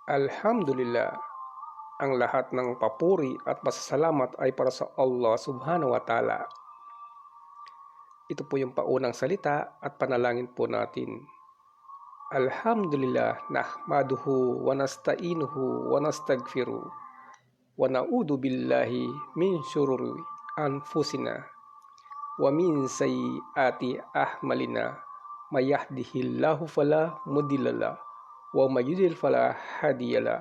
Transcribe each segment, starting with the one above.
Alhamdulillah, ang lahat ng papuri at pasasalamat ay para sa Allah Subhanahu wa Ta'ala. Ito po yung paunang salita at panalangin po natin. Alhamdulillah, nahmaduhu wa nasta'inuhu wa nastagfiruh wa na'udzu billahi min syururi anfusina wa min sayyiati a'malina may yahdihillahu fala mudilla wa may yudlil fala hadiya.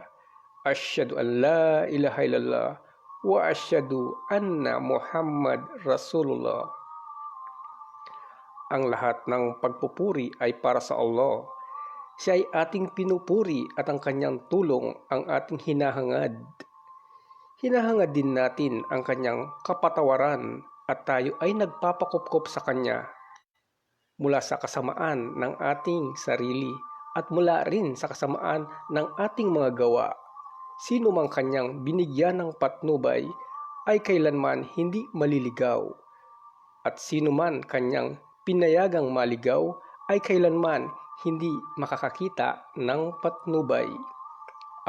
Asyhadu an la ilaha illallah wa asyhadu anna Muhammad Rasulullah. Ang lahat ng pagpupuri ay para sa Allah. Siya ay ating pinupuri at ang kanyang tulong ang ating hinahangad. Hinahangad din natin ang kanyang kapatawaran at tayo ay nagpapakupkop sa kanya mula sa kasamaan ng ating sarili at mula rin sa kasamaan ng ating mga gawa. Sino mang kanyang binigyan ng patnubay ay kailanman hindi maliligaw, at sino man kanyang pinayagang maligaw ay kailanman hindi makakakita ng patnubay.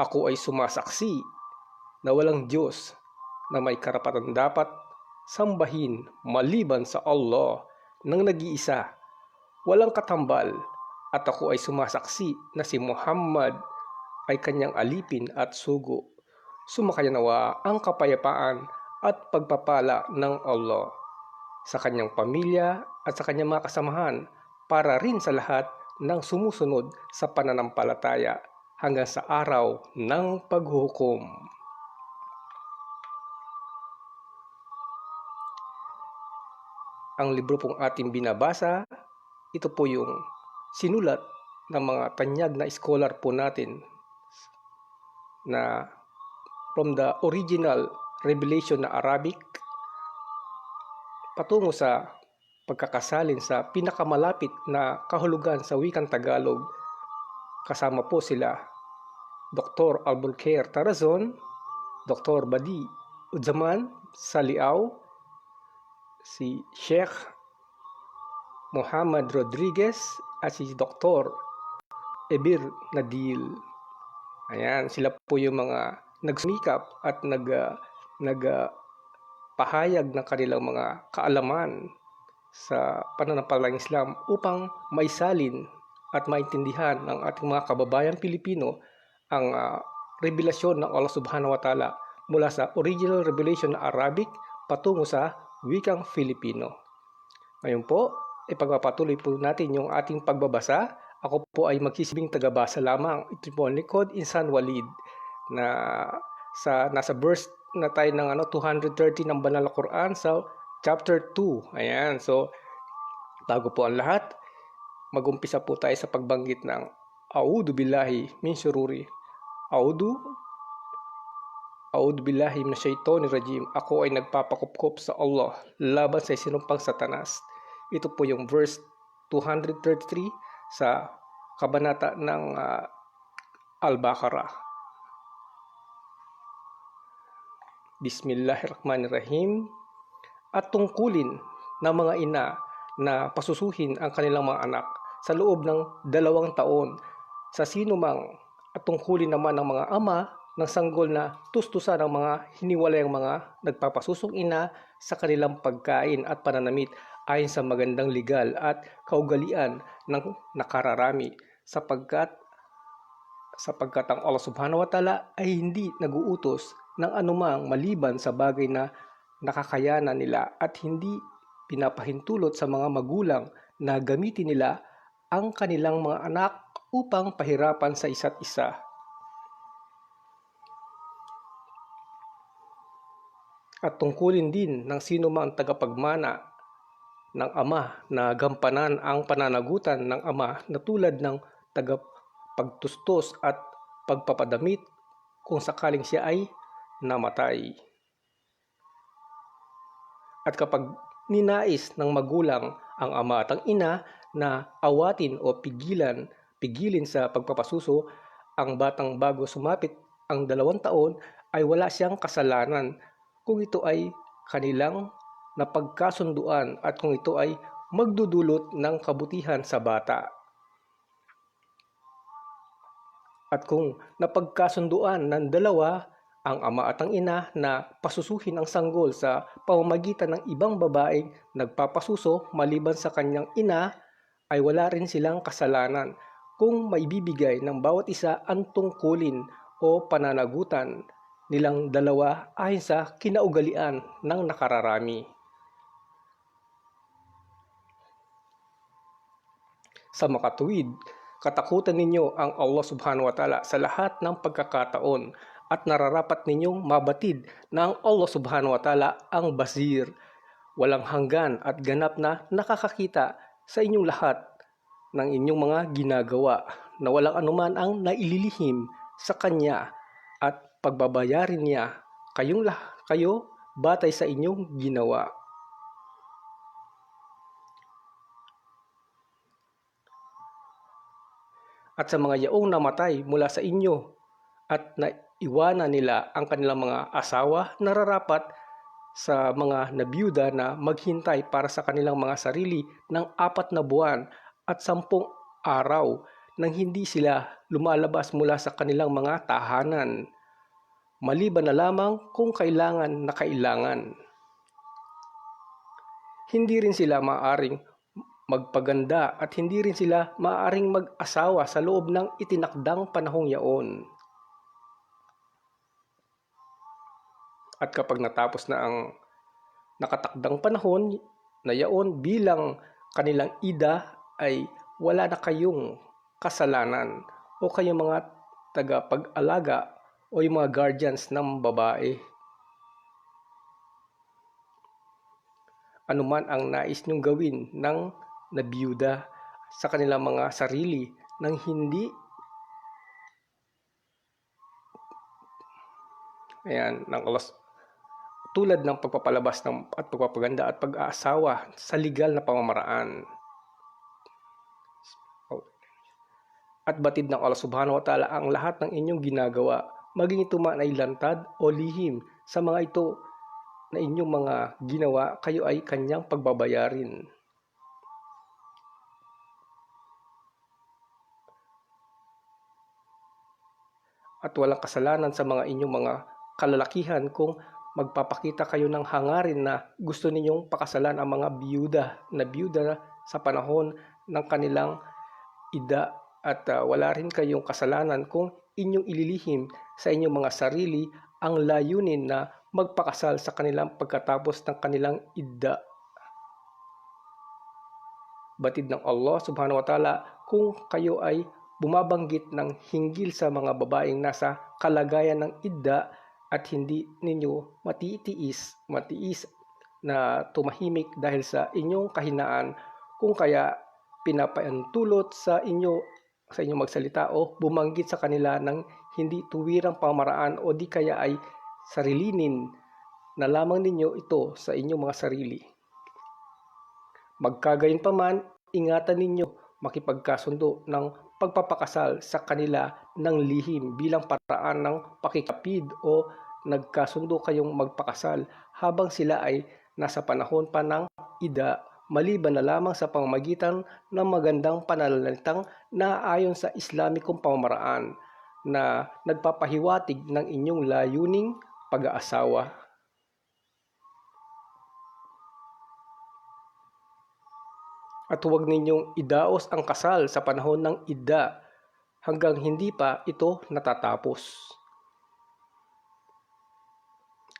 Ako ay sumasaksi na walang Diyos na may karapatan dapat sambahin maliban sa Allah ng nag-iisa, walang katambal, at ako ay sumasaksi na si Muhammad ay kanyang alipin at sugo. Sumakaya nawa ang kapayapaan at pagpapala ng Allah sa kanyang pamilya at sa kanyang mga kasamahan, para rin sa lahat ng sumusunod sa pananampalataya hanggang sa araw ng paghuhukom. Ang libro pong ating binabasa, ito po yung sinulat ng mga tanyag na scholar po natin na from the original revelation na Arabic patungo sa pagkakasalin sa pinakamalapit na kahulugan sa wikang Tagalog. Kasama po sila Dr. Albuquerque Tarazon, Dr. Badi Udzaman Saliao, si Sheikh Muhammad Rodriguez at si Dr. Ebir Nadil. Ayan, sila po yung mga nagsumikap at nagpahayag ng kanilang mga kaalaman sa pananampalatayang Islam upang maisalin at maintindihan ng ating mga kababayang Pilipino ang revelasyon ng Allah Subhanahu wa Ta'ala mula sa original revelation na Arabic patungo sa wikang Filipino. Ngayon po, ipagpapatuloy po natin yung ating pagbabasa. Ako po ay magsisilbing tagabasa lamang. Ito po ang likod Insan Walid na nasa verse na tayo ng 230 ng Banal na Quran sa chapter 2. Ayan, so bago po ang lahat, mag-umpisa po tayo sa pagbanggit ng A'udhu billahi min syururi. A'udhu billahi minasyaitonir rajim. Ako ay nagpapakupkop sa Allah laban sa sinumpang Satanas. Ito po yung verse 233 sa kabanata ng Al-Baqarah. Bismillahirrahmanirrahim. At tungkulin ng mga ina na pasusuhin ang kanilang mga anak sa loob ng 2 taon sa sinumang, at tungkulin naman ng mga ama ng sanggol na tustusan ng mga hiniwalayang mga nagpapasusong ina sa kanilang pagkain at pananamit ayon sa magandang legal at kaugalian ng nakararami, sapagkat ang Allah Subhanahu wa Ta'ala ay hindi naguutos ng anumang maliban sa bagay na nakakayanan nila, at hindi pinapahintulot sa mga magulang na gamitin nila ang kanilang mga anak upang pahirapan sa isa't isa. At tungkulin din ng sino mang tagapagmana ng ama na gampanan ang pananagutan ng ama na tulad ng tagapagtustos at pagpapadamit kung sakaling siya ay namatay. At kapag ninais ng magulang ang ama at ang ina na awatin o pigilin sa pagpapasuso ang batang bago sumapit ang 2 taon, ay wala siyang kasalanan kung ito ay kanilang napagkasunduan at kung ito ay magdudulot ng kabutihan sa bata. At kung napagkasunduan ng dalawa, ang ama at ang ina, na pasusuhin ang sanggol sa pamamagitan ng ibang babaeng nagpapasuso maliban sa kanyang ina, ay wala rin silang kasalanan kung maibibigay ng bawat isa ang tungkulin o pananagutan nilang dalawa ayon sa kinaugalian ng nakararami. Sa makatuwid, katakutan ninyo ang Allah subhanahu wa ta'ala sa lahat ng pagkakataon at nararapat ninyong mabatid na ang Allah subhanahu wa ta'ala ang basir, walang hanggan at ganap na nakakakita sa inyong lahat ng inyong mga ginagawa, na walang anuman ang naililihim sa Kanya at pagbabayarin niya kayo batay sa inyong ginawa. At sa mga yaong namatay mula sa inyo at naiwanan nila ang kanilang mga asawa, nararapat sa mga nabiyuda na maghintay para sa kanilang mga sarili ng 4 na buwan at 10 araw nang hindi sila lumalabas mula sa kanilang mga tahanan, maliban na lamang kung kailangan na kailangan. Hindi rin sila maaaring magpaganda at hindi rin sila maaaring mag-asawa sa loob ng itinakdang panahong yaon. At kapag natapos na ang nakatakdang panahon na yaon bilang kanilang ida, ay wala na kayong kasalanan o kayong mga tagapag-alaga o yung mga guardians ng babae. Anuman ang nais nyong gawin ng nabiyuda sa kanilang mga sarili nang hindi ng Allah, tulad ng pagpapalabas at pagpapaganda at pag-aasawa sa legal na pamamaraan. At batid ng Allah subhanahu wa ta'ala ang lahat ng inyong ginagawa, maging ito man ay lantad o lihim. Sa mga ito na inyong mga ginawa, kayo ay kanyang pagbabayarin. At walang kasalanan sa mga inyong mga kalalakihan kung magpapakita kayo ng hangarin na gusto ninyong pakasalan ang mga biyuda sa panahon ng kanilang ida, at wala rin kayong kasalanan kung inyong ililihim sa inyong mga sarili ang layunin na magpakasal sa kanilang pagkatapos ng kanilang idda. Batid ng Allah subhanahu wa ta'ala kung kayo ay bumabanggit ng hinggil sa mga babaeng nasa kalagayan ng idda at hindi ninyo matiis na tumahimik dahil sa inyong kahinaan, kung kaya pinapahintulot sa inyong magsalita o bumanggit sa kanila ng hindi tuwirang pamaraan, o di kaya ay sarilinin na lamang ninyo ito sa inyong mga sarili. Magkagayunpaman, ingatan ninyo makipagkasundo ng pagpapakasal sa kanila ng lihim bilang paraan ng pakikapid, o nagkasundo kayong magpakasal habang sila ay nasa panahon pa ng ida, maliban na lamang sa pamamagitan ng magandang pananalitang naaayon sa Islamikong pamamaraan na nagpapahiwatig ng inyong layuning pag-aasawa. At huwag ninyong idaos ang kasal sa panahon ng idda hanggang hindi pa ito natatapos.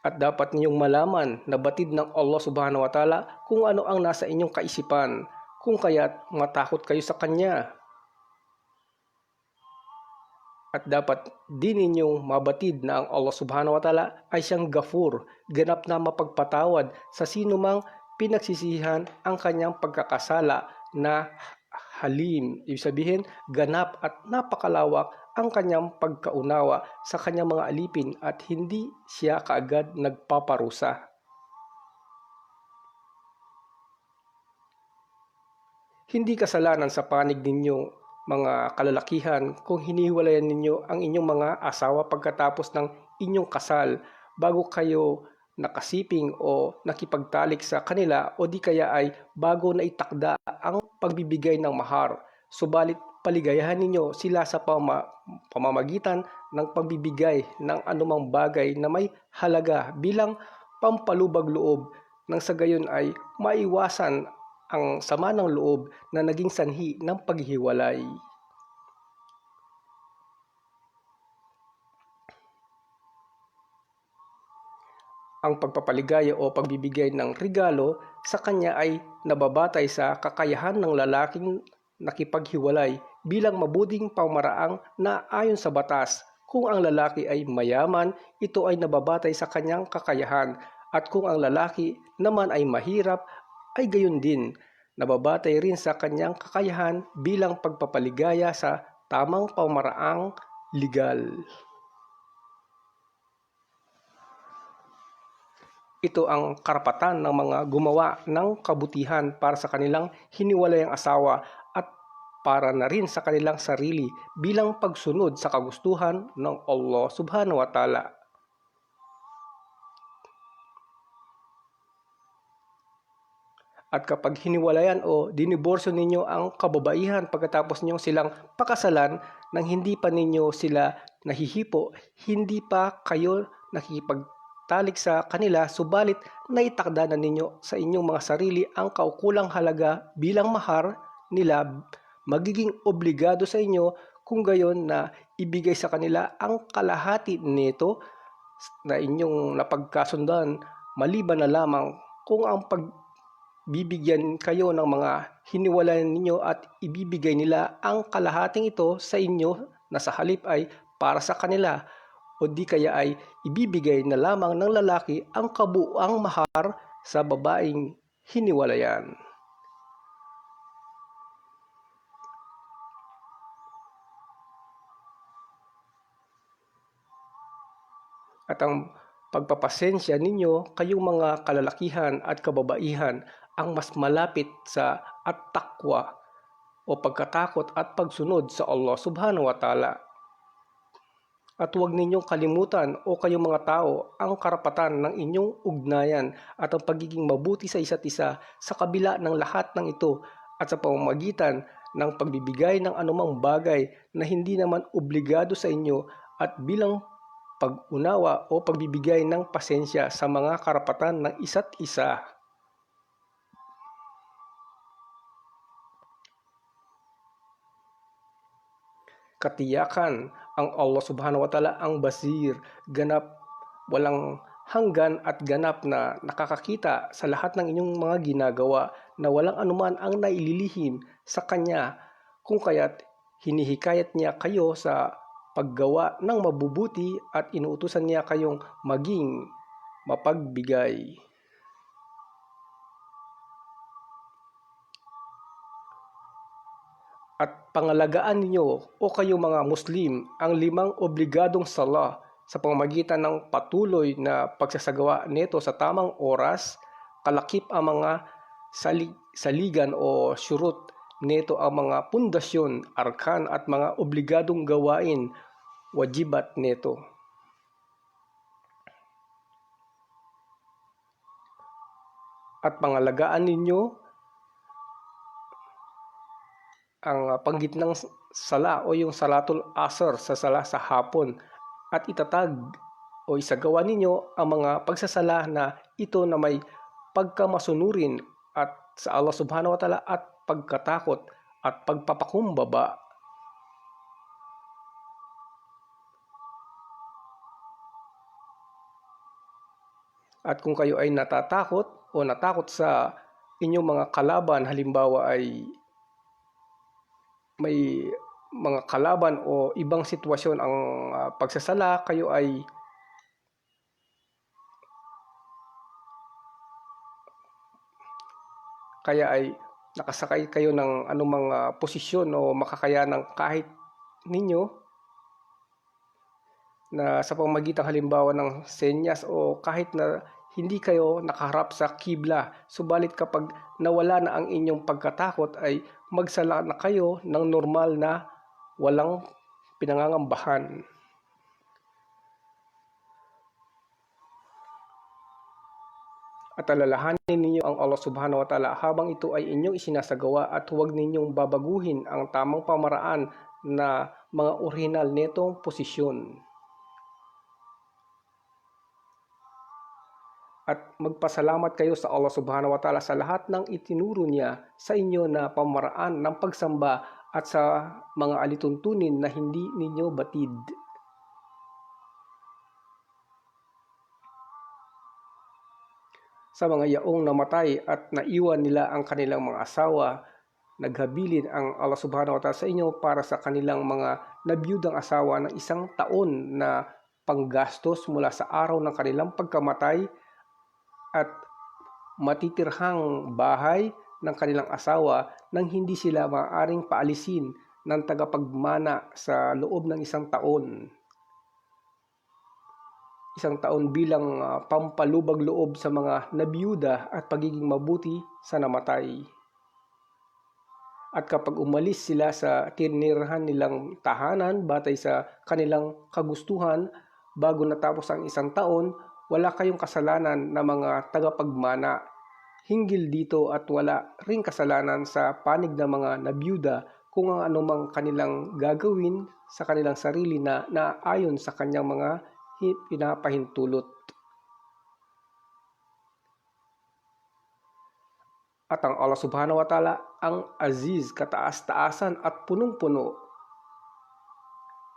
At dapat ninyong malaman na batid ng Allah subhanahu wa ta'ala kung ano ang nasa inyong kaisipan, kung kaya't matakot kayo sa Kanya. At dapat din ninyong mabatid na ang Allah subhanahu wa ta'ala ay siyang Ghafur, ganap na mapagpatawad sa sino mang pinagsisihan ang kanyang pagkakasala, na Halim, ibig sabihin ganap at napakalawak ang kanyang pagkaunawa sa kanyang mga alipin at hindi siya kaagad nagpaparusa. Hindi kasalanan sa panig ninyong mga kalalakihan kung hinihiwalayan ninyo ang inyong mga asawa pagkatapos ng inyong kasal bago kayo nakasiping o nakipagtalik sa kanila, o di kaya ay bago na itakda ang pagbibigay ng mahar. Subalit pagpapaligayahan ninyo sila sa pamamagitan ng pagbibigay ng anumang bagay na may halaga bilang pampalubag loob, nang sa gayon ay maiwasan ang sama ng loob na naging sanhi ng paghihiwalay. Ang pagpapaligaya o pagbibigay ng regalo sa kanya ay nababatay sa kakayahan ng lalaking nakipaghiwalay bilang mabuting pamaraang na ayon sa batas. Kung ang lalaki ay mayaman, ito ay nababatay sa kanyang kakayahan, at kung ang lalaki naman ay mahirap, ay gayon din. Nababatay rin sa kanyang kakayahan bilang pagpapaligaya sa tamang pamaraang legal. Ito ang karapatan ng mga gumawa ng kabutihan para sa kanilang hiniwalayang asawa at para na rin sa kanilang sarili bilang pagsunod sa kagustuhan ng Allah Subhanahu wa Ta'ala. At kapag hiniwalayan o diniborsyo ninyo ang kababaihan pagkatapos ninyong silang pakasalan nang hindi pa ninyo sila nahihipo, hindi pa kayo nakikipagtalik sa kanila, subalit naitakda na ninyo sa inyong mga sarili ang kaukulang halaga bilang mahar nila, magiging obligado sa inyo kung gayon na ibigay sa kanila ang kalahati nito na inyong napagkasundan, maliban na lamang kung ang pagbibigyan kayo ng mga hiniwalayan ninyo at ibibigay nila ang kalahating ito sa inyo na sa halip ay para sa kanila, o di kaya ay ibibigay na lamang ng lalaki ang kabuuang mahar sa babaeng hiniwalayan. At ang pagpapasensya ninyo kayong mga kalalakihan at kababaihan ang mas malapit sa at-takwa o pagkatakot at pagsunod sa Allah Subhanahu wa Ta'ala. At huwag ninyong kalimutan o kayong mga tao ang karapatan ng inyong ugnayan at ang pagiging mabuti sa isa't isa sa kabila ng lahat ng ito, at sa pamamagitan ng pagbibigay ng anumang bagay na hindi naman obligado sa inyo, at bilang pag-unawa o pagbibigay ng pasensya sa mga karapatan ng isa't isa. Katiyakan ang Allah Subhanahu wa Ta'ala ang Basir, ganap walang hanggan at ganap na nakakakita sa lahat ng inyong mga ginagawa, na walang anuman ang naililihim sa Kanya, kung kaya't hinihikayat niya kayo sa paggawa ng mabubuti at inuutusan niya kayong maging mapagbigay. At pangalagaan ninyo o kayong mga Muslim ang 5 obligadong sala sa pamamagitan ng patuloy na pagsasagawa nito sa tamang oras, kalakip ang mga saligan o syurut nito, ang mga pundasyon, arkan at mga obligadong gawain, wajibat nito. At pangalagaan ninyo ang panggitnang sala o yung salatul asr sa sala sa hapon, at itatag o isagawa ninyo ang mga pagsasala na ito na may pagkamasunurin at sa Allah Subhanahu wa Ta'ala at pagkatakot at pagpapakumbaba. At kung kayo ay natatakot o natakot sa inyong mga kalaban, halimbawa ay may mga kalaban o ibang sitwasyon ang pagsasala, kayo ay nakasakay kayo ng anumang posisyon o makakaya ng kahit ninyo, na sa pamamagitan halimbawa ng senyas o kahit na hindi kayo nakaharap sa kibla, subalit kapag nawala na ang inyong pagkatakot ay magsala na kayo ng normal na walang pinangangambahan. At alalahanin ninyo ang Allah subhanahu wa ta'ala habang ito ay inyong isinasagawa at huwag ninyong babaguhin ang tamang pamaraan na mga orihinal netong posisyon. At magpasalamat kayo sa Allah subhanahu wa ta'ala sa lahat ng itinuro niya sa inyo na pamaraan ng pagsamba at sa mga alituntunin na hindi ninyo batid. Sa mga yaong namatay at naiwan nila ang kanilang mga asawa, naghabilin ang Allah subhanahu wa ta'ala sa inyo para sa kanilang mga nabiyudang asawa ng 1 taon na panggastos mula sa araw ng kanilang pagkamatay at matitirhang bahay ng kanilang asawa nang hindi sila maaaring paalisin ng tagapagmana sa loob ng 1 taon. 1 taon bilang pampalubag loob sa mga nabiyuda at pagiging mabuti sa namatay. At kapag umalis sila sa tinirhan nilang tahanan batay sa kanilang kagustuhan bago natapos ang 1 taon, wala kayong kasalanan na mga tagapagmana hinggil dito at wala ring kasalanan sa panig ng mga nabiyuda kung ang anumang kanilang gagawin sa kanilang sarili na naayon sa kanyang mga pinapahintulot. At ang Allah subhanahu wa ta'ala ang aziz, kataas-taasan at punong-puno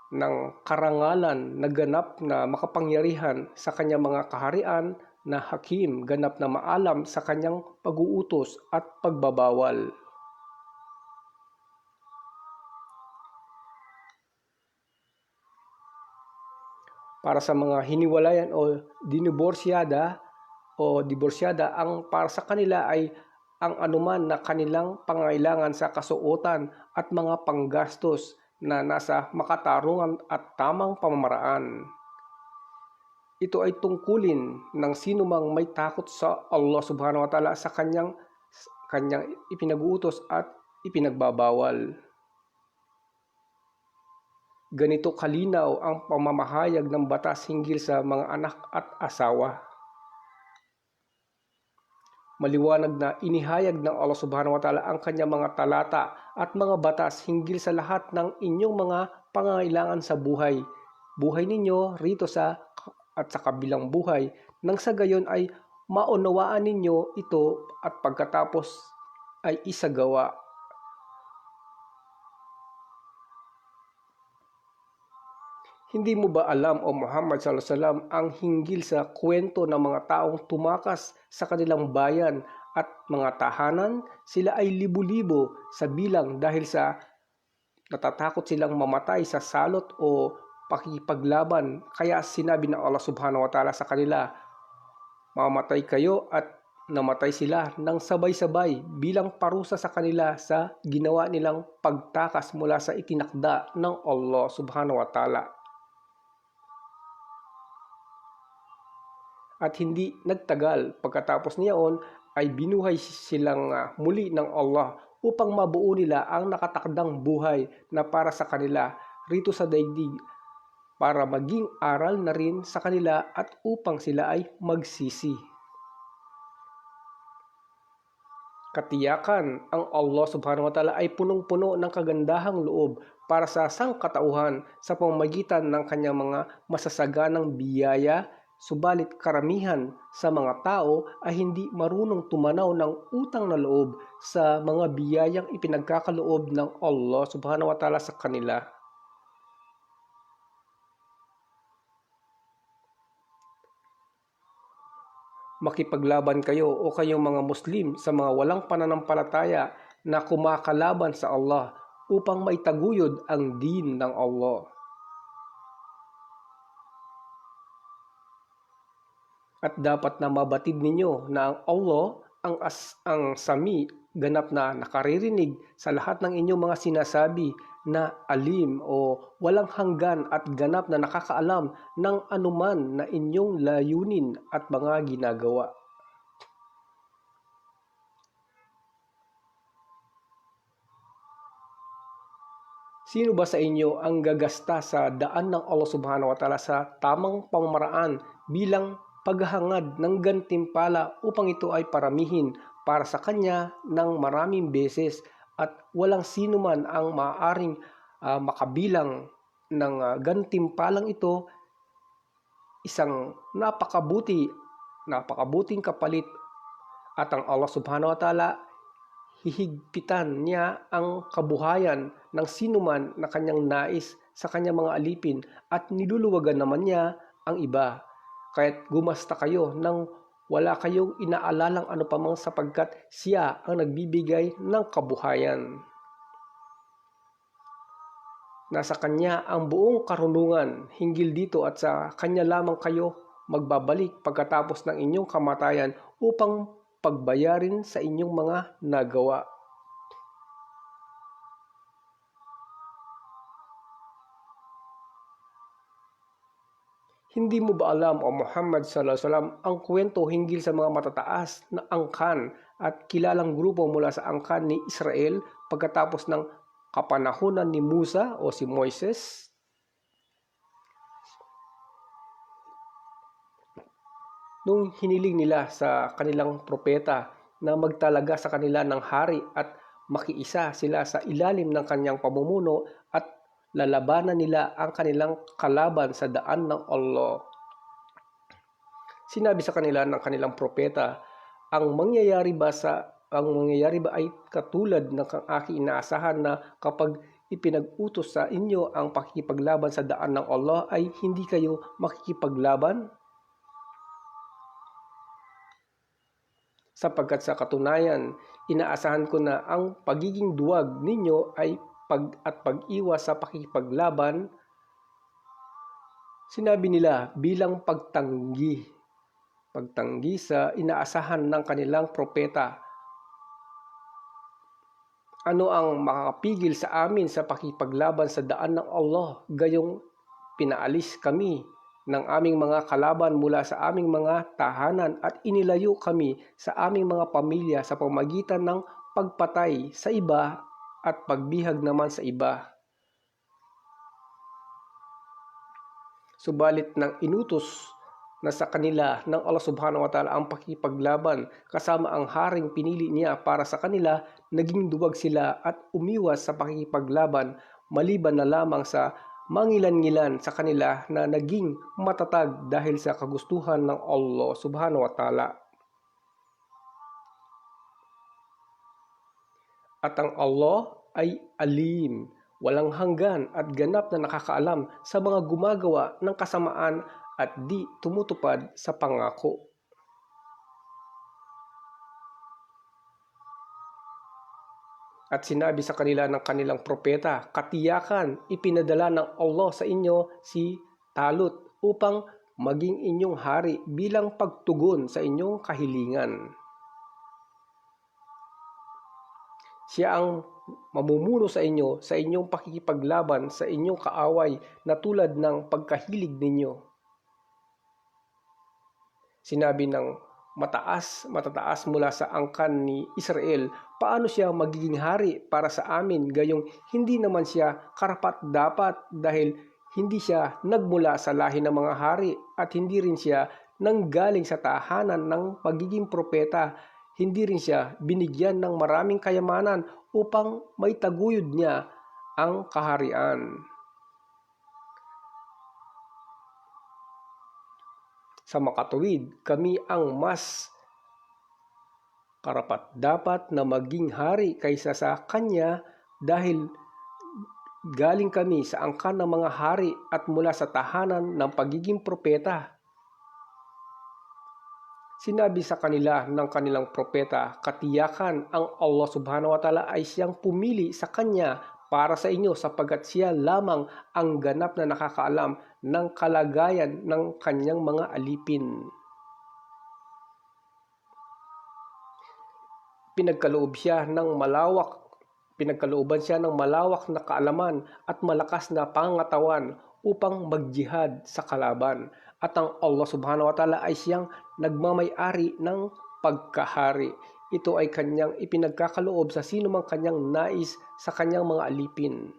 ng karangalan na ganap na makapangyarihan sa kanyang mga kaharian, na hakim, ganap na maalam sa kanyang pag-uutos at pagbabawal. Para sa mga hiniwalayan o diborsyada, ang para sa kanila ay ang anuman na kanilang pangailangan sa kasuotan at mga panggastos na nasa makatarungan at tamang pamamaraan. Ito ay tungkulin ng sinumang may takot sa Allah subhanahu wa ta'ala sa kanyang ipinag-uutos at ipinagbabawal. Ganito kalinaw ang pamamahayag ng batas hinggil sa mga anak at asawa. Maliwanag na inihayag ng Allah subhanahu wa ta'ala ang kanyang mga talata at mga batas hinggil sa lahat ng inyong mga pangangailangan sa buhay ninyo rito at sa kabilang buhay, nang sa gayon ay maunawaan ninyo ito at pagkatapos ay isagawa. Hindi mo ba alam, o Muhammad sallallahu alaihi wasallam, ang hinggil sa kwento ng mga taong tumakas sa kanilang bayan at mga tahanan? Sila ay libo-libo sa bilang dahil sa natatakot silang mamatay sa salot o pakikipaglaban. Kaya sinabi ng Allah subhanahu wa ta'ala sa kanila, mamatay kayo, at namatay sila ng sabay-sabay bilang parusa sa kanila sa ginawa nilang pagtakas mula sa itinakda ng Allah subhanahu wa ta'ala. At hindi nagtagal, pagkatapos niyaon ay binuhay silang muli ng Allah upang mabuo nila ang nakatakdang buhay na para sa kanila rito sa daigdig, para maging aral na rin sa kanila at upang sila ay magsisi. Katiyakan, ang Allah subhanahu wa ta'ala ay punong-puno ng kagandahang loob para sa sangkatauhan sa pamamagitan ng kanyang mga masasaganang biyaya. Subalit karamihan sa mga tao ay hindi marunong tumanaw ng utang na loob sa mga biyayang ipinagkakaloob ng Allah subhanahu wa ta'ala sa kanila. Makipaglaban kayo o kayong mga Muslim sa mga walang pananampalataya na kumakalaban sa Allah upang maitaguyod ang din ng Allah. At dapat na mabatid ninyo na ang Allah ang sami, ganap na nakaririnig sa lahat ng inyong mga sinasabi, na alim o walang hanggan at ganap na nakakaalam ng anuman na inyong layunin at mga ginagawa. Sino ba sa inyo ang gagasta sa daan ng Allah subhanahu wa ta'ala sa tamang pamamaraan bilang paghahangad ng gantimpala upang ito ay paramihin para sa kanya ng maraming beses, at walang sino man ang maaaring makabilang ng gantimpalang ito. Isang napakabuting kapalit, at ang Allah subhanahu wa ta'ala, hihigpitan niya ang kabuhayan ng sinuman na kanyang nais sa kanyang mga alipin, at niluluwagan naman niya ang iba. Kaya't gumasta kayo nang wala kayong inaalalang anupamang, sapagkat siya ang nagbibigay ng kabuhayan. Nasa kanya ang buong karunungan hinggil dito, at sa kanya lamang kayo magbabalik pagkatapos ng inyong kamatayan upang pagbayarin sa inyong mga nagawa. Hindi mo ba alam, o Muhammad sallallahu alaihi wasallam, ang kwento hinggil sa mga matataas na angkan at kilalang grupo mula sa angkan ni Israel pagkatapos ng kapanahunan ni Musa o si Moises? Nung hiniling nila sa kanilang propeta na magtalaga sa kanila ng hari at makiisa sila sa ilalim ng kanyang pamumuno, at lalabanan nila ang kanilang kalaban sa daan ng Allah. Sinabi sa kanila ng kanilang propeta, ang mangyayari ba ay katulad ng aking inaasahan, na kapag ipinag-utos sa inyo ang pakikipaglaban sa daan ng Allah ay hindi kayo makikipaglaban? Sapagkat sa katunayan, inaasahan ko na ang pagiging duwag ninyo ay pag-iwas sa pakikipaglaban. Sinabi nila bilang pagtanggi sa inaasahan ng kanilang propeta, ano ang makakapigil sa amin sa pakikipaglaban sa daan ng Allah, gayong pinaalis kami ng aming mga kalaban mula sa aming mga tahanan, at inilayo kami sa aming mga pamilya sa pamamagitan ng pagpatay sa iba at pagbihag naman sa iba. Subalit nang inutos na sa kanila ng Allah subhanahu wa ta'ala ang pakikipaglaban kasama ang haring pinili niya para sa kanila, naging duwag sila at umiwas sa pakikipaglaban, maliban na lamang sa mangilan-ngilan sa kanila na naging matatag dahil sa kagustuhan ng Allah subhanahu wa ta'ala. At ang Allah ay alim, walang hanggan at ganap na nakakaalam sa mga gumagawa ng kasamaan at di tumutupad sa pangako. At sinabi sa kanila ng kanilang propeta, katiyakan ipinadala ng Allah sa inyo si Talut upang maging inyong hari bilang pagtugon sa inyong kahilingan. Siya ang mamumuno sa inyo sa inyong pakikipaglaban sa inyong kaaway na tulad ng pagkahilig ninyo. Sinabi ng matataas mula sa angkan ni Israel, paano siya magiging hari para sa amin, gayong hindi naman siya karapat-dapat, dahil hindi siya nagmula sa lahi ng mga hari at hindi rin siya nanggaling sa tahanan ng pagiging propeta. Hindi rin siya binigyan ng maraming kayamanan upang may taguyod niya ang kaharian. Sa makatuwid, kami ang mas karapat-dapat na maging hari kaysa sa kanya, dahil galing kami sa angkan ng mga hari at mula sa tahanan ng pagiging propeta. Sinabi sa kanila ng kanilang propeta, katiyakan ang Allah subhanahu wa ta'ala ay siyang pumili sa kanya para sa inyo, sapagkat siya lamang ang ganap na nakakaalam ng kalagayan ng kanyang mga alipin. Pinagkalooban siya ng malawak na kaalaman at malakas na pangangatawan upang magjihad sa kalaban. At ang Allah subhanahu wa ta'ala ay siyang nagmamay-ari ng pagkahari. Ito ay kanyang ipinagkakaloob sa sino mang kanyang nais sa kanyang mga alipin.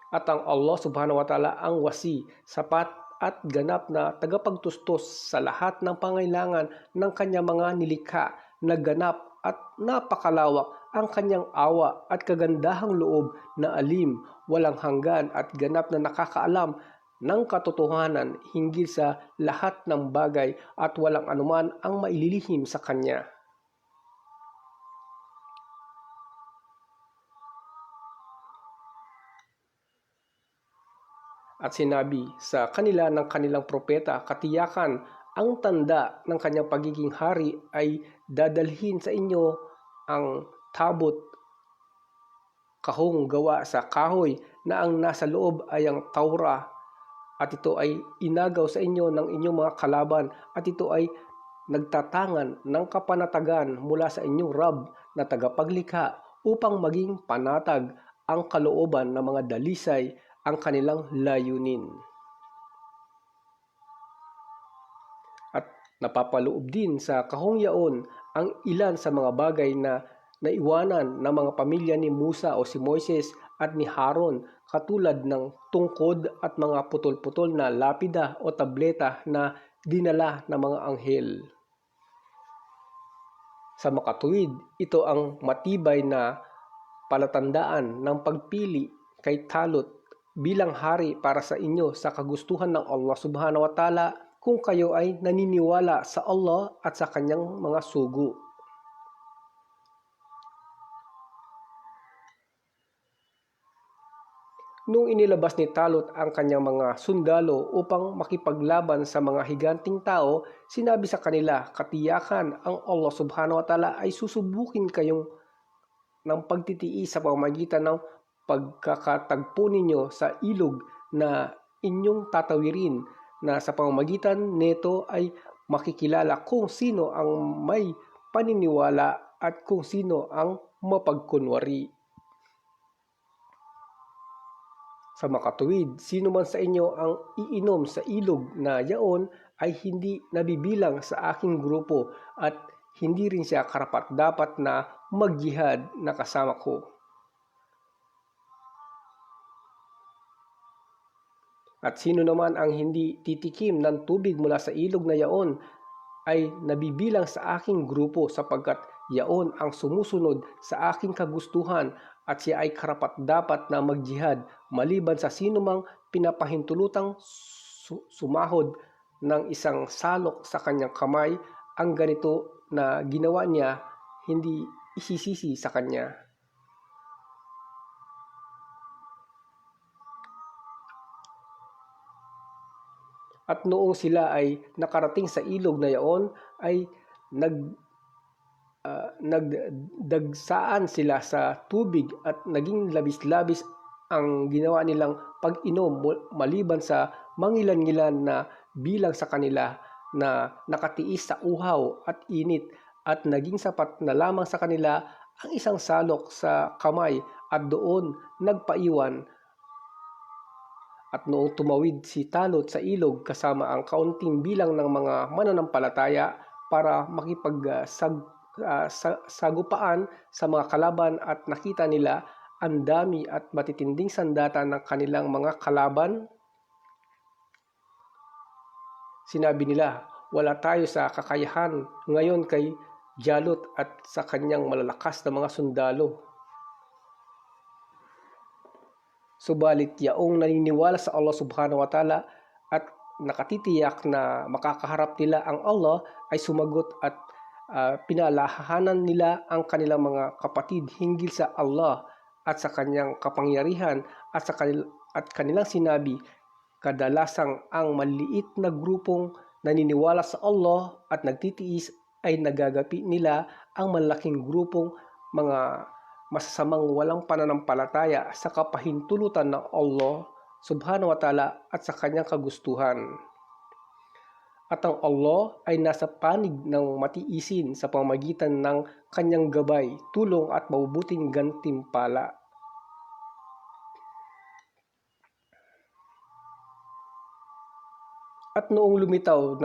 At ang Allah subhanahu wa ta'ala ang wasi, sapat at ganap na tagapagtustos sa lahat ng pangailangan ng kanyang mga nilikha na ganap at napakalawak ang kanyang awa at kagandahang loob na alim, walang hanggan at ganap na nakakaalam ng katotohanan hinggil sa lahat ng bagay at walang anuman ang maililihim sa kanya. At sinabi sa kanila ng kanilang propeta, katiyakan ang tanda ng kanyang pagiging hari ay dadalhin sa inyo ang tabot, kahong gawa sa kahoy na ang nasa loob ay ang Taura, at ito ay inagaw sa inyo ng inyong mga kalaban, at ito ay nagtatangan ng kapanatagan mula sa inyong Rab na tagapaglikha upang maging panatag ang kalooban ng mga dalisay ang kanilang layunin. At napapaloob din sa kahong yaon ang ilan sa mga bagay na naiwanan ng mga pamilya ni Musa o si Moises at ni Haron, katulad ng tungkod at mga putol-putol na lapida o tableta na dinala ng mga anghel. Sa makatuwid, ito ang matibay na palatandaan ng pagpili kay Talut bilang hari para sa inyo sa kagustuhan ng Allah subhanahu wa ta'ala kung kayo ay naniniwala sa Allah at sa kanyang mga sugo. Nung inilabas ni Talut ang kanyang mga sundalo upang makipaglaban sa mga higanting tao, sinabi sa kanila, katiyakan ang Allah subhanahu wa ta'ala ay susubukin kayong ng pagtitiis sa pamamagitan ng pagkakatagpo ninyo sa ilog na inyong tatawirin, na sa pamamagitan nito ay makikilala kung sino ang may paniniwala at kung sino ang mapagkunwari. Sa makatuwid, sino man sa inyo ang iinom sa ilog na yaon ay hindi nabibilang sa aking grupo at hindi rin siya karapat-dapat na magjihad na kasama ko. At sino naman ang hindi titikim ng tubig mula sa ilog na yaon ay nabibilang sa aking grupo, sapagkat yaon ang sumusunod sa aking kagustuhan at siya ay karapat-dapat na magjihad, maliban sa sino mang pinapahintulutang sumahod ng isang salok sa kanyang kamay. Ang ganito na ginawa niya hindi isisisi sa kanya. At noong sila ay nakarating sa ilog na yaon ay nagdagsaan sila sa tubig at naging labis-labis ang ginawa nilang pag-inom, maliban sa mangilan-ngilan na bilang sa kanila na nakatiis sa uhaw at init, at naging sapat na lamang sa kanila ang isang salok sa kamay at doon nagpaiwan. At noong tumawid si Talut sa ilog kasama ang kaunting bilang ng mga mananampalataya para sagupaan sa mga kalaban, at nakita nila ang dami at matitinding sandata ng kanilang mga kalaban, sinabi nila, wala tayo sa kakayahan ngayon kay Jalut at sa kanyang malalakas na mga sundalo. Subalit yaong naniniwala sa Allah subhanahu wa ta'ala at nakatitiyak na makakaharap nila ang Allah ay sumagot at pinalahanan nila ang kanilang mga kapatid hinggil sa Allah at sa kanyang kapangyarihan, at kanilang sinabi, kadalasang ang maliit na grupong naniniwala sa Allah at nagtitiis ay nagagapi nila ang malaking grupong mga masasamang walang pananampalataya sa kapahintulutan ng Allah subhanahu wa ta'ala at sa kanyang kagustuhan. At ang Allah ay nasa panig ng matiisin sa pamamagitan ng kanyang gabay, tulong at mabubuting gantimpala. At noong lumitaw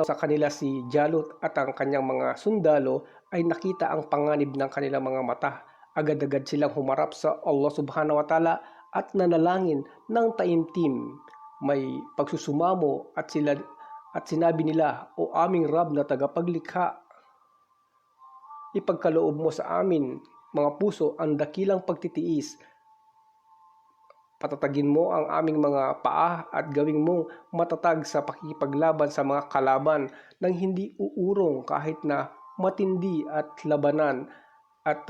sa kanila si Jalut at ang kanyang mga sundalo, ay nakita ang panganib ng kanilang mga mata. Agad-agad silang humarap sa Allah subhanahu wa ta'ala at nanalangin ng taimtim may pagsusumamo at sinabi nila, "O aming Rab na tagapaglikha, ipagkaloob mo sa amin, mga puso, ang dakilang pagtitiis. Patatagin mo ang aming mga paa at gawing mong matatag sa pakikipaglaban sa mga kalaban nang hindi uurong kahit na matindi at labanan at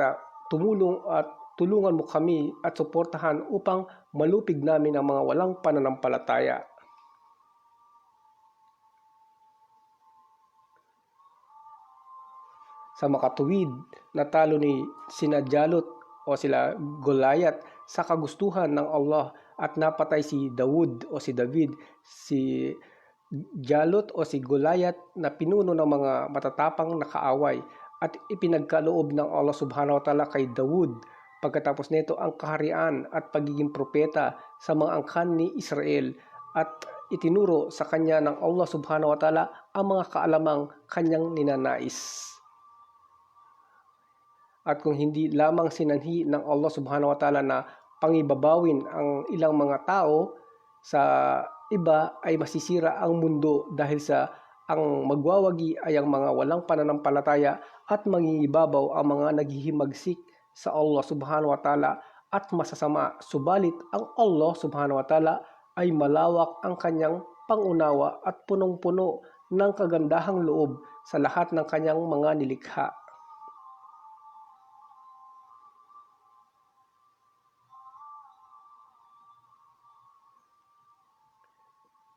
tulungan mo kami at suportahan upang malupig namin ang mga walang pananampalataya." Sa makatuwid, natalo ni sina Jalot o sila Goliath sa kagustuhan ng Allah at napatay si Daud o si David. Si Jalot o si Goliath na pinuno ng mga matatapang na kaaway at ipinagkaloob ng Allah subhanahu wa ta'ala kay Daud pagkatapos nito ang kaharian at pagiging propeta sa mga angkan ni Israel at itinuro sa kanya ng Allah subhanahu wa ta'ala ang mga kaalamang kanyang ninanais. At kung hindi lamang sinanhi ng Allah subhanahu wa ta'ala na pangibabawin ang ilang mga tao, sa iba ay masisira ang mundo dahil sa ang magwawagi ay ang mga walang pananampalataya at mangingibabaw ang mga naghihimagsik sa Allah subhanahu wa ta'ala at masasama. Subalit ang Allah subhanahu wa ta'ala ay malawak ang kanyang pangunawa at punong-puno ng kagandahang loob sa lahat ng kanyang mga nilikha.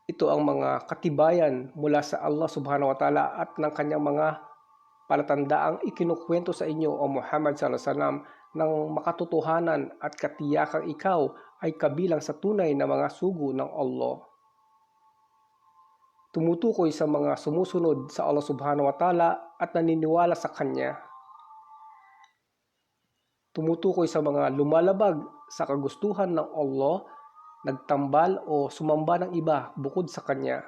Ito ang mga katibayan mula sa Allah subhanahu wa ta'ala at ng kanyang mga palatandaang ikinukwento sa inyo o Muhammad sallallahu alaihi wasallam ng makatotohanan at katiyakang ikaw ay kabilang sa tunay na mga sugo ng Allah. Tumutukoy sa mga sumusunod sa Allah subhanahu wa ta'ala at naniniwala sa Kanya. Tumutukoy sa mga lumalabag sa kagustuhan ng Allah, nagtambal o sumamba ng iba bukod sa Kanya.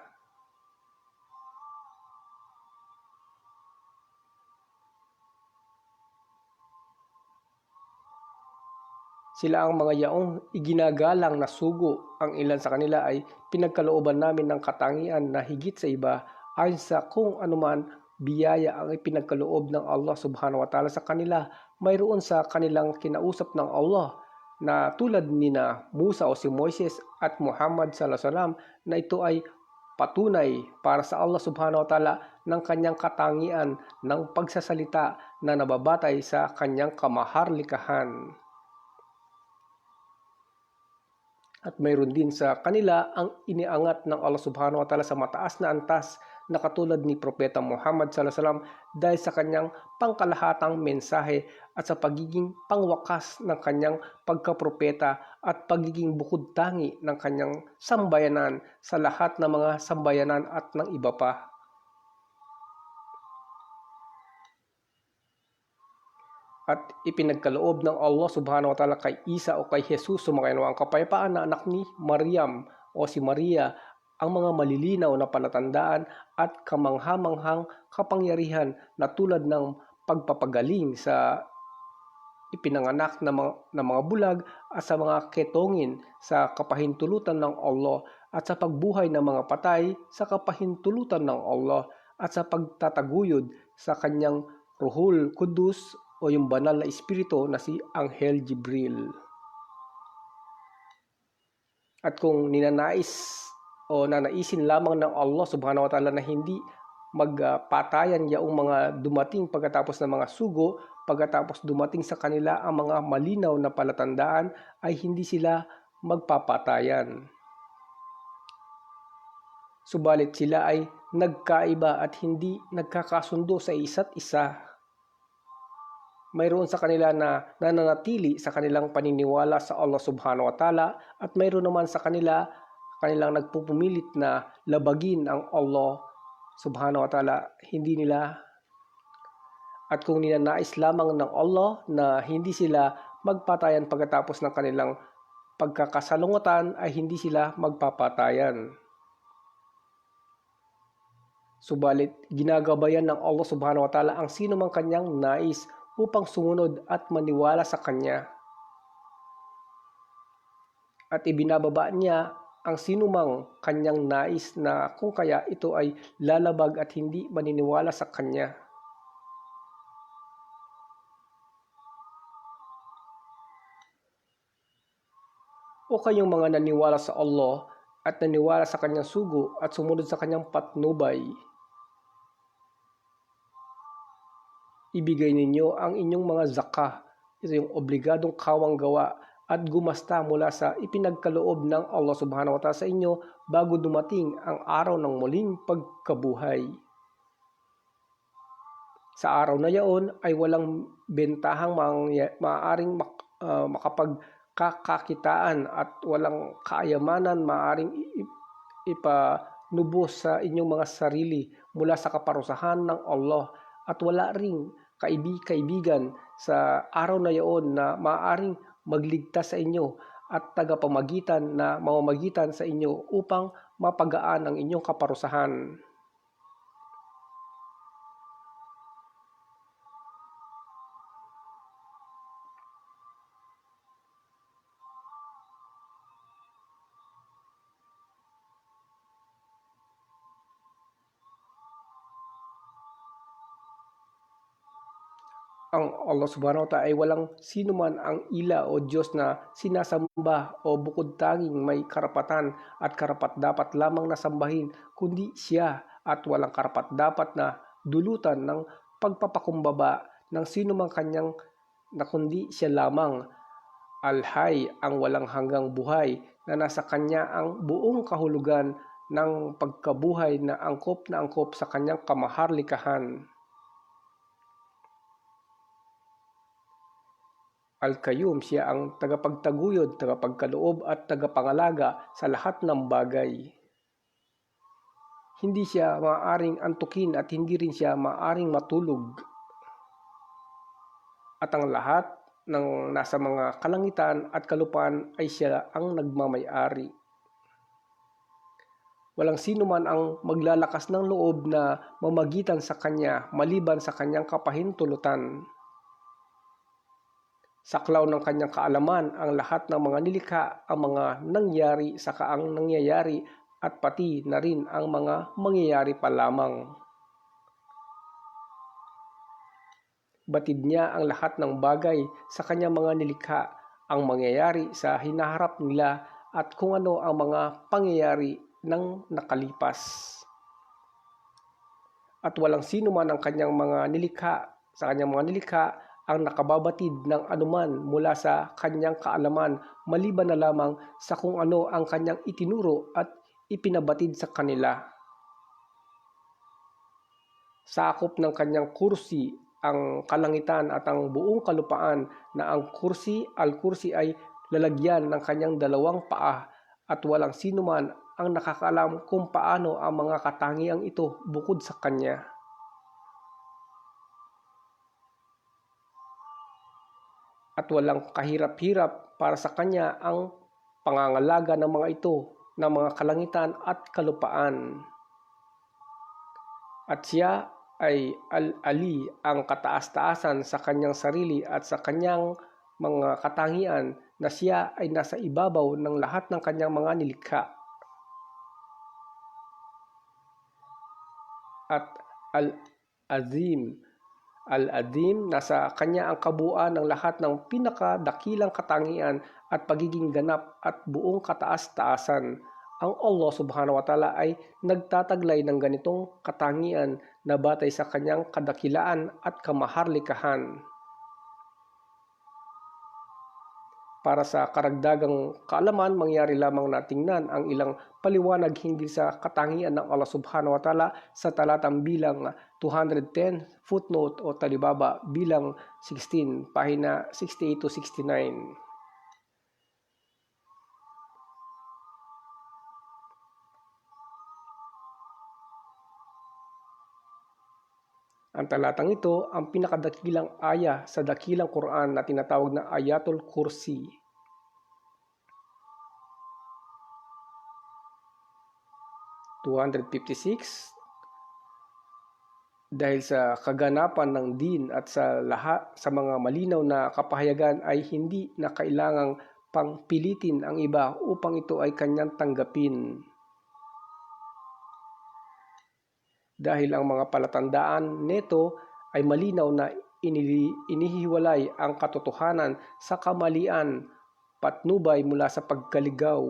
Sila ang mga yaong iginagalang na sugo. Ang ilan sa kanila ay pinagkalooban namin ng katangian na higit sa iba ayon sa kung anuman biyaya ang ipinagkaloob ng Allah subhanahu wa ta'ala sa kanila. Mayroon sa kanilang kinausap ng Allah na tulad ni na Musa o si Moises at Muhammad sallallahu alaihi wasallam na ito ay patunay para sa Allah subhanahu wa ta'ala ng kanyang katangian ng pagsasalita na nababatay sa kanyang kamaharlikahan. At mayroon din sa kanila ang iniangat ng Allah subhanahu wa ta'ala sa mataas na antas na katulad ni Propeta Muhammad sallallahu alaihi wasallam dahil sa kanyang pangkalahatang mensahe at sa pagiging pangwakas ng kanyang pagkapropeta at pagiging bukod tangi ng kanyang sambayanan sa lahat ng mga sambayanan at ng iba pa. At ipinagkaloob ng Allah subhanahu wa ta'ala kay Isa o kay Jesus sumakayano ang kapayapaan na anak ni Maryam o si Maria ang mga malilinaw na palatandaan at kamanghamanghang kapangyarihan na tulad ng pagpapagaling sa ipinanganak na mga bulag at sa mga ketongin sa kapahintulutan ng Allah at sa pagbuhay ng mga patay sa kapahintulutan ng Allah at sa pagtataguyod sa kanyang Ruhul Qudus o yung banal na espiritu na si Anghel Jibril. At kung ninanais o nanaisin lamang ng Allah subhanahu wa ta'ala na hindi magpatayan yaong mga dumating pagkatapos ng mga sugo, pagkatapos dumating sa kanila ang mga malinaw na palatandaan, ay hindi sila magpapatayan. Subalit sila ay nagkaiba at hindi nagkakasundo sa isa't isa. Mayroon sa kanila na nananatili sa kanilang paniniwala sa Allah subhanahu wa ta'ala at mayroon naman sa kanilang nagpupumilit na labagin ang Allah subhanahu wa ta'ala. Hindi nila, at kung ninanais lamang ng Allah na hindi sila magpatayan pagkatapos ng kanilang pagkakasalungatan, ay hindi sila magpapatayan. Subalit ginagabayan ng Allah subhanahu wa ta'ala ang sino mang kanyang nais upang sumunod at maniwala sa kanya. At ibinababa niya ang sinumang kanyang nais na kung kaya ito ay lalabag at hindi maniniwala sa kanya. O kayong mga naniwala sa Allah at naniwala sa kanyang sugo at sumunod sa kanyang patnubay, ibigay ninyo ang inyong mga zakah, ito yung obligadong kawang gawa, at gumasta mula sa ipinagkaloob ng Allah subhanahu wa ta'ala sa inyo bago dumating ang araw ng muling pagkabuhay. Sa araw na yaon ay walang bentahang maaaring makapagkakakitaan at walang kayamanan maaaring ipanubos sa inyong mga sarili mula sa kaparusahan ng Allah, at wala ring kaibigan sa araw na yaon na maaaring magligtas sa inyo at tagapamagitan na mamamagitan sa inyo upang mapagaan ang inyong kaparusahan. Ang Allah subhanahu wa ta'ala ay walang sino man ang ila o Diyos na sinasamba o bukod tanging may karapatan at karapat-dapat lamang na sambahin kundi siya, at walang karapat-dapat na dulutan ng pagpapakumbaba ng sino man kanyang na kundi siya lamang. Al-Hayy, ang walang hanggang buhay na nasa kanya ang buong kahulugan ng pagkabuhay na angkop sa kanyang kamaharlikahan. Al-Qayyum, siya ang tagapagtaguyod, tagapagkaloob at tagapangalaga sa lahat ng bagay. Hindi siya maaaring antukin at hindi rin siya maaaring matulog. At ang lahat ng nasa mga kalangitan at kalupaan ay siya ang nagmamay-ari. Walang sino man ang maglalakas ng loob na mamagitan sa kanya maliban sa kanyang kapahintulutan. Saklaw ng kanyang kaalaman ang lahat ng mga nilikha, ang mga nangyari, saka ang nangyayari, at pati na rin ang mga mangyayari pa lamang. Batid niya ang lahat ng bagay sa kanyang mga nilikha, ang mangyayari sa hinaharap nila at kung ano ang mga pangyayari ng nakalipas. At walang sino man ang kanyang mga nilikha, sa kanyang mga nilikha, ang nakababatid ng anuman mula sa kanyang kaalaman maliban na lamang sa kung ano ang kanyang itinuro at ipinabatid sa kanila. Sakop ng kanyang kursi ang kalangitan at ang buong kalupaan, na ang kursi, al-kursi ay lalagyan ng kanyang dalawang paa, at walang sino man ang nakakaalam kung paano ang mga katangiang ito bukod sa kanya. At walang kahirap-hirap para sa kanya ang pangangalaga ng mga ito, ng mga kalangitan at kalupaan. At siya ay Al-Ali, ang kataas-taasan sa kanyang sarili at sa kanyang mga katangian, na siya ay nasa ibabaw ng lahat ng kanyang mga nilikha. At Al-Azim, nasa kanya ang kabuuan ng lahat ng pinakadakilang katangian at pagiging ganap at buong kataas-taasan. Ang Allah subhanahu wa ta'ala ay nagtataglay ng ganitong katangian na batay sa kanyang kadakilaan at kamaharlikahan. Para sa karagdagang kaalaman, mangyari lamang na tingnan ang ilang paliwanag hinggil sa katangian ng Allah subhanahu wa ta'ala sa talatang bilang 210, footnote o talibaba bilang 16, pahina 68 to 69. Ang talatang ito ang pinakadakilang aya sa dakilang Quran na tinatawag na Ayatul Kursi. Dahil sa kaganapan ng din at sa lahat sa mga malinaw na kapahayagan ay hindi na kailangang pang pilitin ang iba upang ito ay kanyang tanggapin. Dahil ang mga palatandaan nito ay malinaw na inihiwalay ang katotohanan sa kamalian, patnubay mula sa pagkaligaw.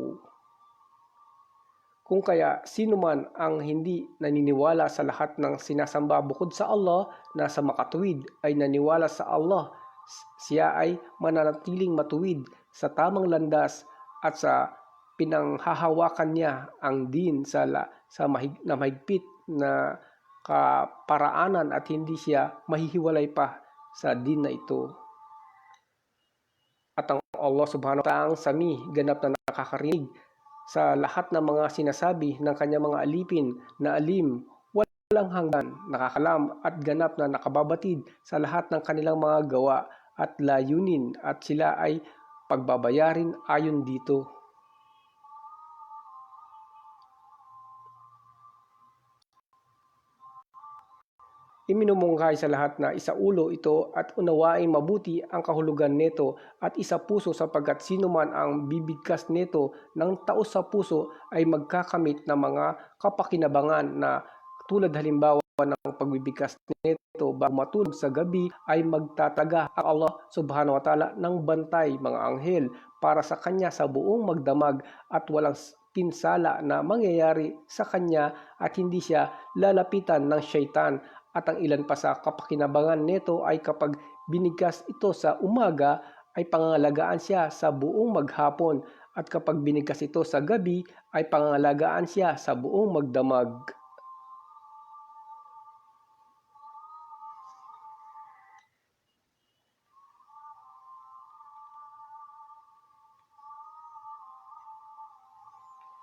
Kung kaya sino man ang hindi naniniwala sa lahat ng sinasamba bukod sa Allah na sa makatuwid ay naniwala sa Allah, siya ay mananatiling matuwid sa tamang landas at sa pinanghahawakan niya ang din sa mahigpit na kaparaanan at hindi siya mahihiwalay pa sa din na ito. At ang Allah subhanahu wa ta'ala ang sami, ganap na nakakarinig sa lahat ng mga sinasabi ng kanyang mga alipin na alim, walang hanggan, nakakalam at ganap na nakababatid sa lahat ng kanilang mga gawa at layunin at sila ay pagbabayarin ayon dito. Iminumungkahi sa lahat na isaulo ito at unawain mabuti ang kahulugan nito at isa puso sapagkat sino man ang bibigkas nito ng taos sa puso ay magkakamit ng mga kapakinabangan na tulad halimbawa ng pagbibigkas nito bago matulog sa gabi ay magtataga ang Allah subhanahu wa ta'ala ng bantay mga anghel para sa kanya sa buong magdamag at walang pinsala na mangyayari sa kanya at hindi siya lalapitan ng syaitan. At ang ilan pa sa kapakinabangan nito ay kapag binigkas ito sa umaga ay pangangalagaan siya sa buong maghapon at kapag binigkas ito sa gabi ay pangangalagaan siya sa buong magdamag.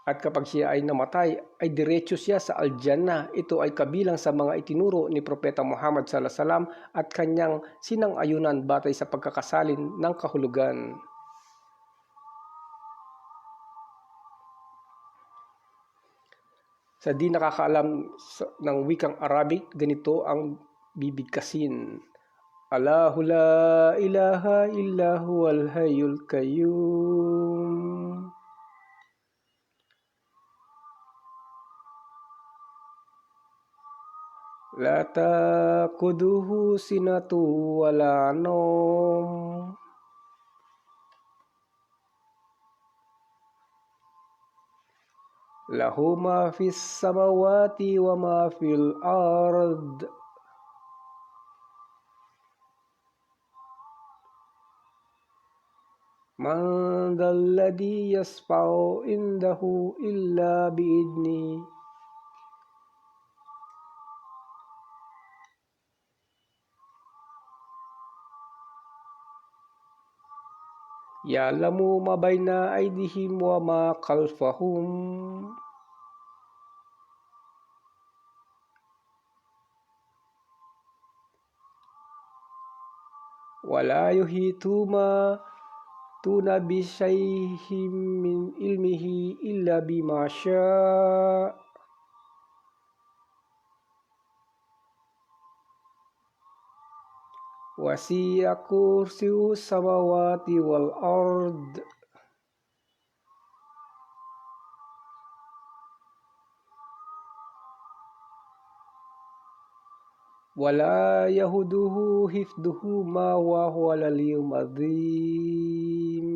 At kapag siya ay namatay, ay diretso siya sa Al-Jannah. Ito ay kabilang sa mga itinuro ni Propeta Muhammad SAW at kanyang sinang-ayunan batay sa pagkakasalin ng kahulugan. Sa di nakakaalam ng wikang Arabic, ganito ang bibigkasin. Allahu la ilaha illa huwal hayyul qayyum. La taquduhu sinatu wala nom. Lahu ma fis samawati wa ma fil ard. Man dalladhi yasfa'u indahu illa biidni. Ya'lamu ma bayna aydihim wa ma khalfahum. Wala yuhituma tuna bisyai'in min ilmihi illa bima syaa. Wasi'a kursiyyuhu samawati wal ard. Wala yahuduhu hifduhuma wa huwal aliyyul azim.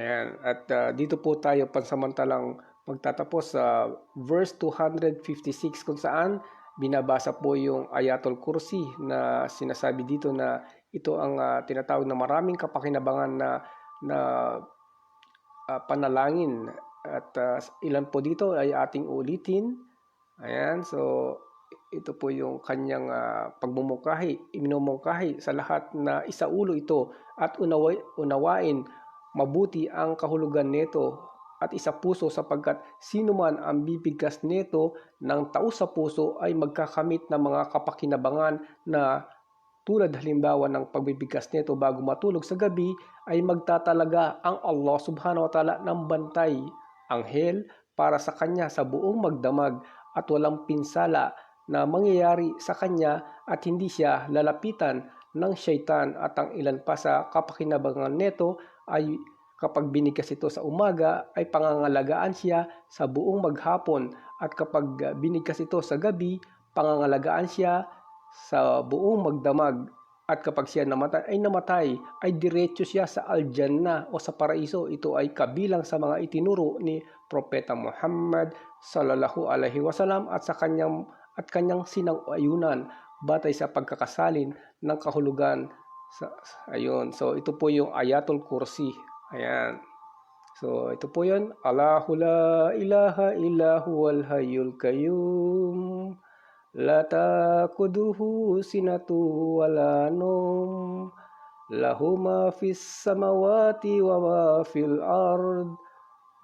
Ayan, at dito po tayo pansamantalang magtatapos sa verse 256 kung saan binabasa po yung Ayatul Kursi na sinasabi dito na ito ang tinatawag na maraming kapakinabangan na panalangin at ilan po dito ay ating ulitin. Ayan, so ito po yung kanyang pagmumungkahi, iminumungkahi sa lahat na isaulo ito at unawain mabuti ang kahulugan nito at isa puso sapagkat sino man ang bibigkas nito ng taos sa puso ay magkakamit ng mga kapakinabangan na tulad halimbawa ng pagbibigkas nito bago matulog sa gabi ay magtatalaga ang Allah subhanahu wa ta'ala ng bantay, anghel, para sa kanya sa buong magdamag at walang pinsala na mangyayari sa kanya at hindi siya lalapitan ng syaitan. At ang ilan pa sa kapakinabangan nito ay kapag binigkas ito sa umaga ay pangangalagaan siya sa buong maghapon, at kapag binigkas ito sa gabi, pangangalagaan siya sa buong magdamag. At kapag siya namatay ay diretso siya sa Al-Jannah o sa paraiso. Ito ay kabilang sa mga itinuro ni Propeta Muhammad sallallahu alaihi wasallam at kanyang sinang-ayunan batay sa pagkakasalin ng kahulugan. Ayun. So ito po yung Ayatul Kursi. Ayan. So ito po yun. Allahu la ilaha illa huwal hayyul qayyum. La taquduhu sinatu wala nawm. Lahu ma fis samawati wa ma fil ard.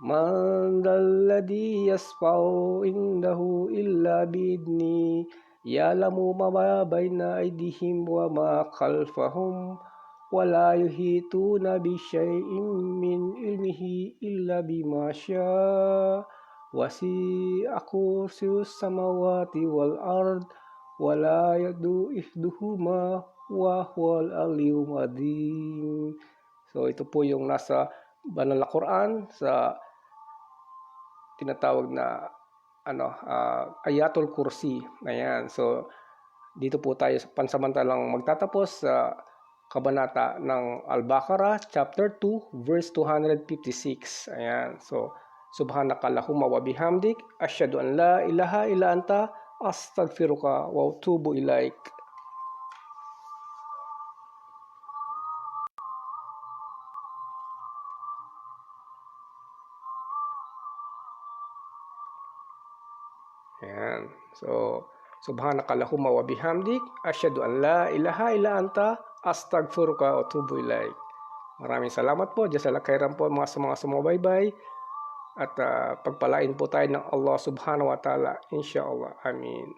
Man dalladhi yasfa'u indahu illa biidni. Ya'lamu ma bayna aydihim wa ma khalfahum. Wala yuhituna bi syai'in min ilmihi illa bima syaa. Wasi'a kursiyyus samawati wal ard wala yadu ihduhuma wa huwal aliyyul azim. So ito po yung nasa Banal na Quran sa tinatawag na Ayatul Kursi. Ayan. So dito po tayo pansamantalang magtatapos sa kabanata ng Al-Baqarah chapter 2 verse 256. Ayan. So subhanakallahumma wa bihamdik asyhadu an la ilaha illa anta astaghfiruka wa atubu ilaik. Ayan. So subhanakallahumma wa bihamdik asyhadu an la ilaha illa anta astaghfiruka wa atubu ilaik. Maraming salamat po. Jazakallahu khairan po mga sumubaybay. At pagpalain po tayo ng Allah subhanahu wa ta'ala. Inshallah. Amin.